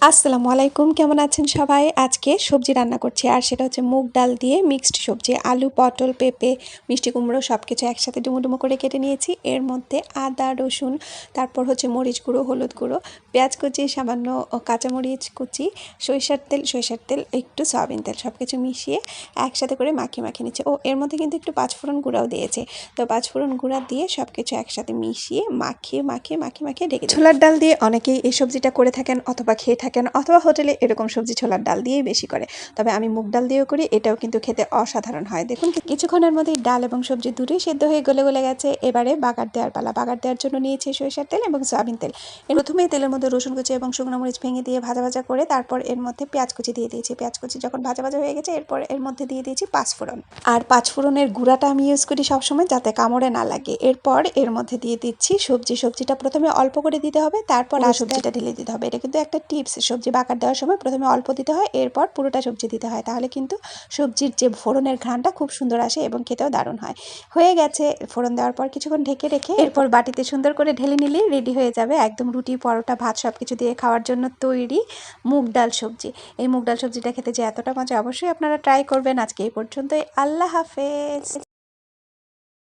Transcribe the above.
আসসালামু আলাইকুম, কেমন আছেন সবাই? আজকে সবজি রান্না করছি, আর সেটা হচ্ছে মুগ ডাল দিয়ে মিক্সড সবজি। আলু, পটল, পেঁপে, মিষ্টি কুমড়ো সব কিছু একসাথে ডুমো ডুমো করে কেটে নিয়েছি। এর মধ্যে আদা, রসুন, তারপর হচ্ছে মরিচ গুঁড়ো, হলুদ গুঁড়ো, পেঁয়াজ কুচি, সামান্য কাঁচামরিচ কুচি, সরিষার তেল, একটু সয়াবিন তেল সব কিছু মিশিয়ে একসাথে করে মাখিয়ে নিচ্ছে। ও এর মধ্যে কিন্তু একটু পাঁচফোড়ন গুঁড়াও দিয়েছে। তো পাঁচফোড়ন গুঁড়া দিয়ে সব কিছু একসাথে মিশিয়ে মাখিয়ে রেখে দিই। ছোলার ডাল দিয়ে অনেকেই এই সবজিটা করে থাকেন অথবা খেয়ে থাকেন, অথবা হোটেলে এরকম সবজি ছোলার ডাল দিয়েই বেশি করে। তবে আমি মুগ ডাল দিয়েও করি, এটাও কিন্তু খেতে অসাধারণ হয়। দেখুন কিছুক্ষণের মধ্যেই ডাল এবং সবজি দুটোই সেদ্ধ হয়ে গলে গেছে। এবারে বাগার দেওয়ার পালা। বাগার দেওয়ার জন্য নিয়েছি সরিষার তেল এবং সয়াবিন তেল। প্রথমেই তেলের মধ্যে রসুন কুচি এবং শুকনো মরিচ ভেঙে দিয়ে ভাজা করে তারপর এর মধ্যে পেঁয়াজ কুচি দিয়ে দিয়েছি। পেঁয়াজ কুচি যখন ভাজা হয়ে গেছে, এরপর এর মধ্যে দিয়ে দিয়েছি পাঁচফোড়ন। আর পাঁচফোড়নের গুঁড়াটা আমি ইউজ করি সবসময়, যাতে কামড়ে না লাগে। এরপর এর মধ্যে দিয়ে দিচ্ছি সবজিটা প্রথমে অল্প করে দিতে হবে, তারপর সবজিটা ঢেলে দিতে হবে। এটা কিন্তু একটা টিপস, সবজি বাগার দেওয়ার সময় প্রথমে অল্প দিতে হয়, এরপর পুরোটা সবজি দিতে হয়। তাহলে কিন্তু সবজির যে ফোড়নের ঘ্রাণটা খুব সুন্দর আসে এবং খেতেও দারুণ হয়। হয়ে গেছে ফোড়ন দেওয়ার পর কিছুক্ষণ ঢেকে রেখে এরপর বাটিতে সুন্দর করে ঢেলে নিলেই রেডি হয়ে যাবে একদম রুটি, পরোটা, ভাত সব কিছু দিয়ে খাওয়ার জন্য তৈরি মুগ ডাল সবজি। এই মুগ ডাল সবজিটা খেতে যে এতটা মজা, অবশ্যই আপনারা ট্রাই করবেন। আজকে এই পর্যন্তই। আল্লাহ হাফেজ।